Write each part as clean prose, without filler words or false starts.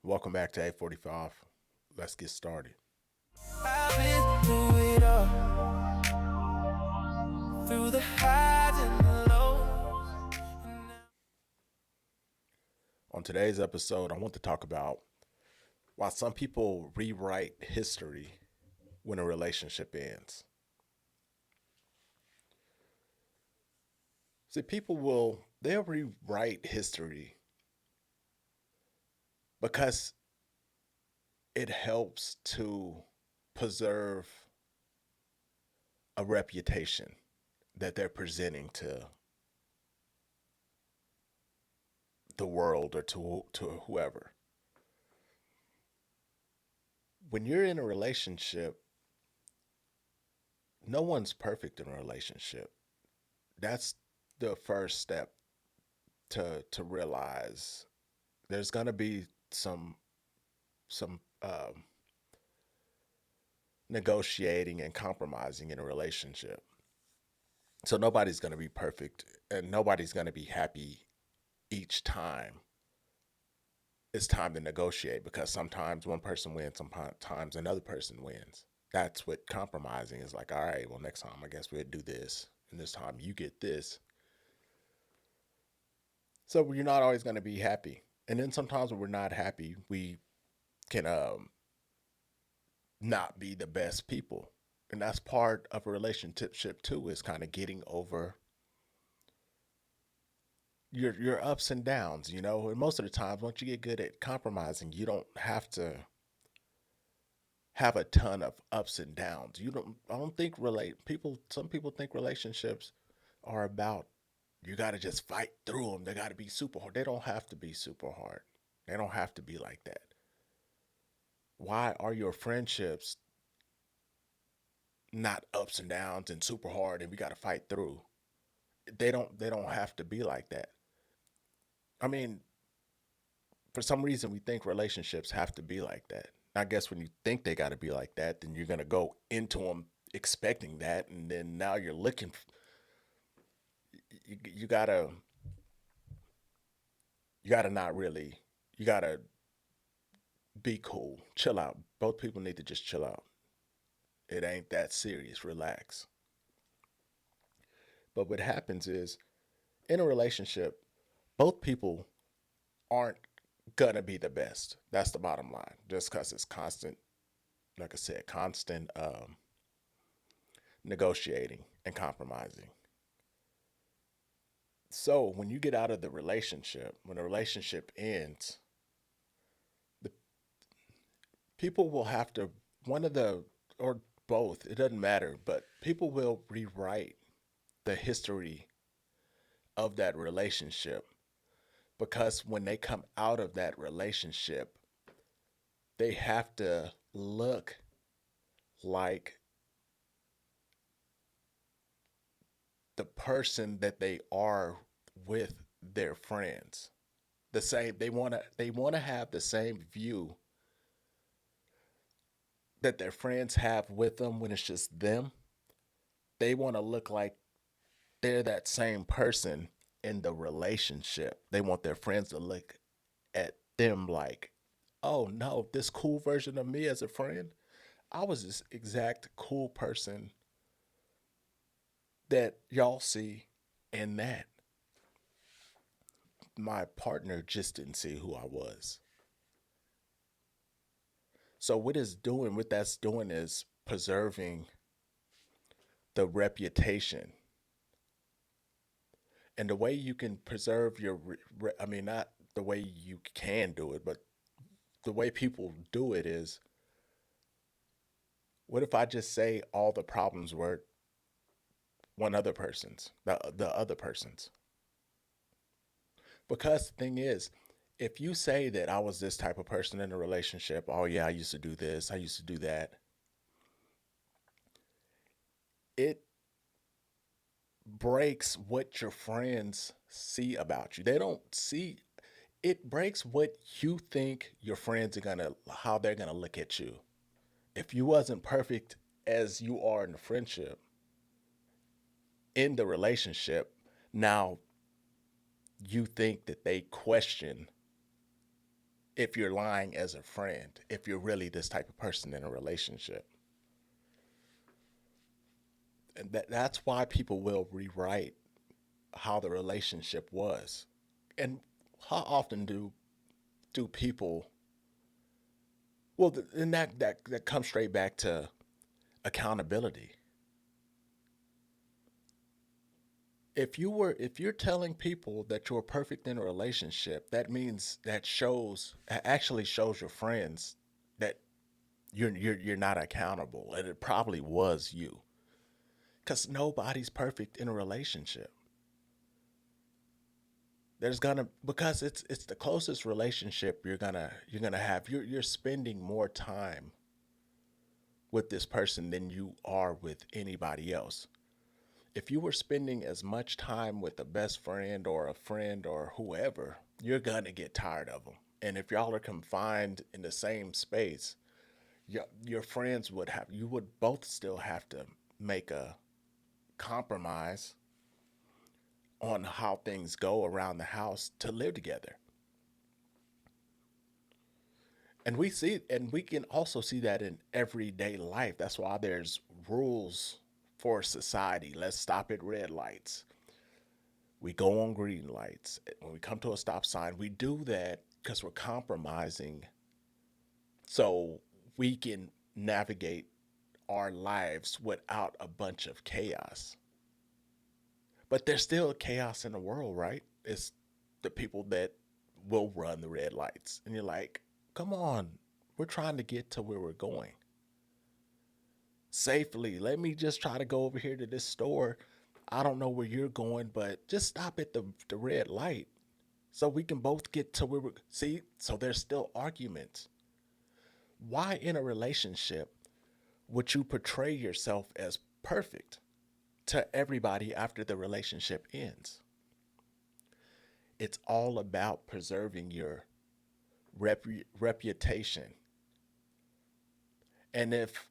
Welcome back to 845. Let's get started. I've been through it all, through the highs and the lows. On today's episode, I want to talk about why some people rewrite history when a relationship ends. See, they'll rewrite history because it helps to preserve a reputation that they're presenting to the world or to whoever. When you're in a relationship, no one's perfect in a relationship. That's the first step to realize there's gonna be some negotiating and compromising in a relationship. So nobody's gonna be perfect, and nobody's gonna be happy each time it's time to negotiate because sometimes one person wins, sometimes another person wins. That's what compromising is like. All right, well, next time I guess we'll do this, and this time you get this. So you're not always going to be happy. And then sometimes when we're not happy, we can not be the best people. And that's part of a relationship too, is kind of getting over your ups and downs, you know. And most of the times, once you get good at compromising, you don't have to have a ton of ups and downs. You don't. I don't think relate people. Some people think relationships are about you got to just fight through them. They got to be super hard. They don't have to be super hard. They don't have to be like that. Why are your friendships not ups and downs and super hard and we got to fight through? They don't have to be like that. I mean, for some reason we think relationships have to be like that. I guess when you think they got to be like that, then you're going to go into them expecting that, and then now you're looking you got to you got to not really you got to be cool. Chill out. Both people need to just chill out. It ain't that serious. Relax. But what happens is in a relationship, both people aren't gonna be the best. That's the bottom line. Just because it's constant, like I said, constant negotiating and compromising. So when you get out of the relationship, when the relationship ends, the people will have to one of the or both. It doesn't matter, but people will rewrite the history of that relationship because when they come out of that relationship, they have to look like the person that they are with their friends. The same they want to have the same view that their friends have with them when it's just them. They want to look like they're that same person in the relationship. They want their friends to look at them like, "Oh no, this cool version of me as a friend, I was this exact cool person that y'all see in that. My partner just didn't see who I was." So what that's doing is preserving the reputation. And the way you can preserve I mean, not the way you can do it, but the way people do it is, what if I just say all the problems were the other person's? Because the thing is, if you say that I was this type of person in a relationship, oh yeah, I used to do this, I used to do that, it breaks what your friends see about you. They don't see it breaks what you think your friends are gonna how they're gonna look at you. If you wasn't perfect as you are in the friendship, in the relationship, now you think that they question if you're lying as a friend, if you're really this type of person in a relationship. And that's why people will rewrite how the relationship was. And how often do people, well, and that comes straight back to accountability. If you're telling people that you're perfect in a relationship, that means that shows actually shows your friends that you're not accountable, and it probably was you, because nobody's perfect in a relationship. There's gonna, because it's the closest relationship you're gonna have. You're spending more time with this person than you are with anybody else. If you were spending as much time with a best friend or whoever, you're gonna get tired of them. And if y'all are confined in the same space, your friends would have, you would both still have to make a compromise on how things go around the house to live together. And we can also see that in everyday life. That's why there's rules for society. Let's stop at red lights. We go on green lights. When we come to a stop sign, we do that because we're compromising so we can navigate our lives without a bunch of chaos. But there's still chaos in the world, right? It's the people that will run the red lights. And you're like, come on, we're trying to get to where we're going safely. Let me just try to go over here to this store. I don't know where you're going, but just stop at the red light so we can both get to where we're. See, so there's still arguments. Why in a relationship would you portray yourself as perfect to everybody after the relationship ends? It's all about preserving your reputation. And if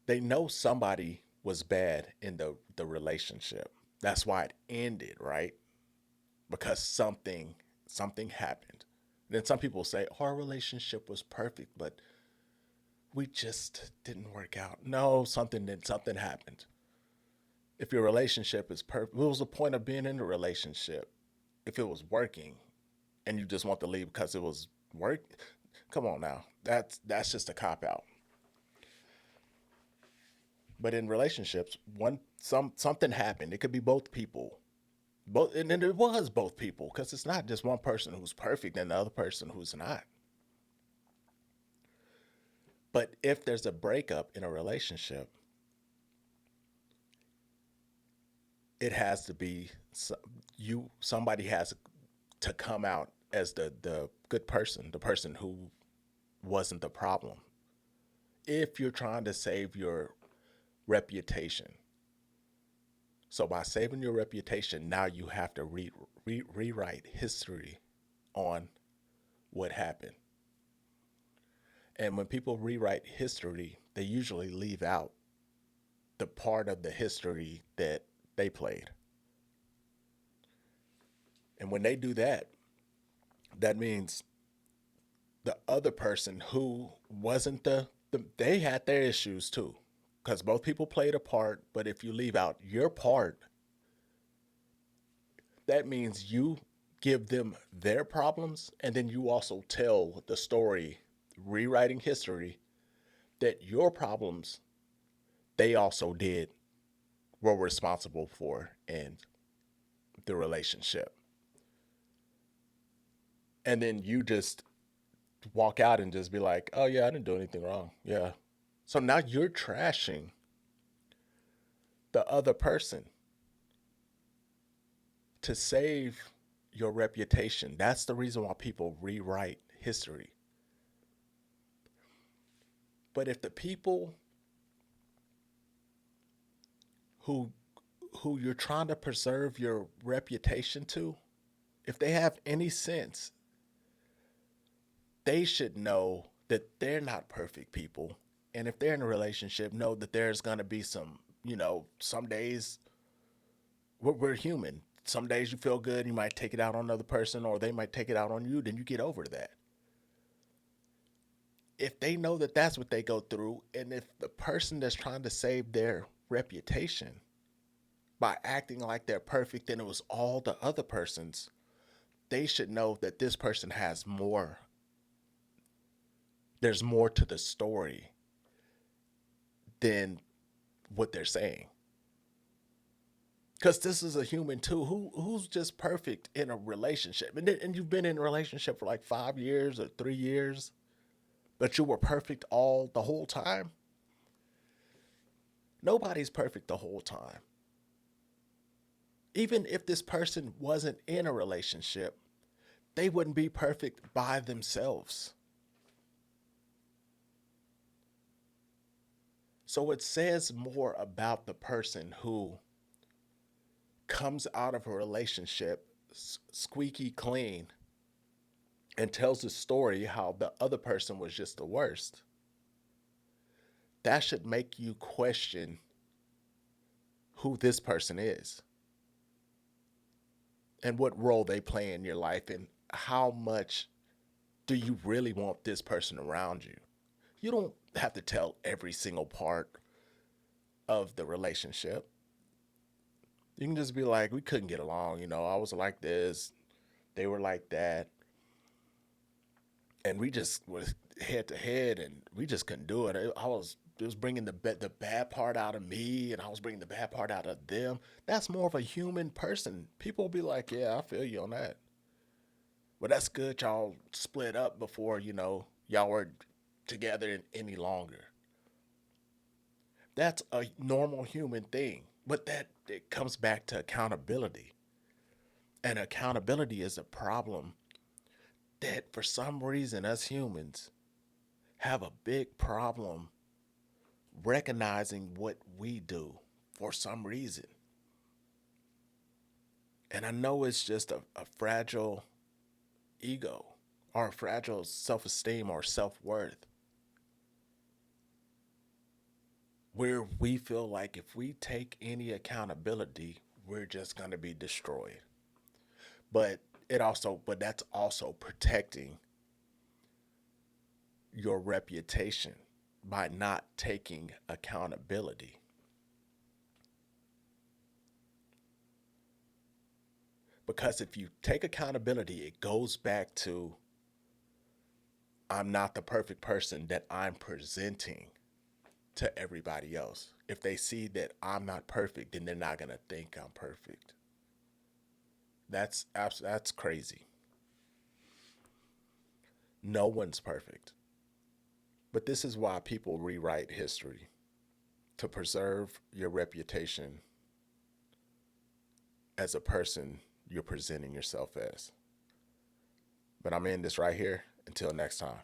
they know somebody was bad in the relationship, that's why it ended, right? Because something happened. Then some people say our relationship was perfect, but we just didn't work out. No, something happened. If your relationship is perfect, what was the point of being in a relationship if it was working and you just want to leave because it was work? Come on now, that's just a cop out. But in relationships, something happened. It could be both people, both, and it was both people because it's not just one person who's perfect and the other person who's not. But if there's a breakup in a relationship, it has to be somebody has to come out as the good person, the person who wasn't the problem. If you're trying to save your reputation, so by saving your reputation, now you have to rewrite history on what happened. And when people rewrite history, they usually leave out the part of the history that they played. And when they do that, that means the other person who wasn't they had their issues too. Because both people played a part, but if you leave out your part, that means you give them their problems and then you also tell the story, rewriting history, that your problems they also did were responsible for in the relationship. And then you just walk out and just be like, oh yeah, I didn't do anything wrong. Yeah. So now you're trashing the other person to save your reputation. That's the reason why people rewrite history. But if the people who who you're trying to preserve your reputation to, if they have any sense, they should know that they're not perfect people. And if they're in a relationship, know that there's going to be some days we're human. some days you feel good, you might take it out on another person, or they might take it out on you, then you get over that. If they know that that's what they go through, and if the person that's trying to save their reputation by acting like they're perfect and it was all the other person's, they should know that this person has more. There's more to the story than what they're saying. Because this is a human too. Who's just perfect in a relationship, and you've been in a relationship for like 5 years or 3 years, but you were perfect all the whole time. Nobody's perfect the whole time. Even if this person wasn't in a relationship, they wouldn't be perfect by themselves. So it says more about the person who comes out of a relationship squeaky clean and tells a story how the other person was just the worst. That should make you question who this person is and what role they play in your life, and how much do you really want this person around you. You don't have to tell every single part of the relationship. You can just be like, we couldn't get along, I was like this, they were like that, and we just was head to head, and we just couldn't do it. It was bringing the bad part out of me, and I was bringing the bad part out of them. That's more of a human person. People will be like, yeah, I feel you on that. Well, that's good. Y'all split up before y'all were together any longer. That's a normal human thing. But that it comes back to accountability. And accountability is a problem that for some reason us humans have a big problem recognizing what we do for some reason. And I know it's just a fragile ego or a fragile self esteem or self worth, where we feel like if we take any accountability, we're just going to be destroyed. But that's also protecting your reputation by not taking accountability. Because if you take accountability, it goes back to, I'm not the perfect person that I'm presenting to everybody else. If they see that I'm not perfect, then they're not going to think I'm perfect. That's crazy. No one's perfect. But this is why people rewrite history, to preserve your reputation as a person you're presenting yourself as. But I'm in this right here. Until next time.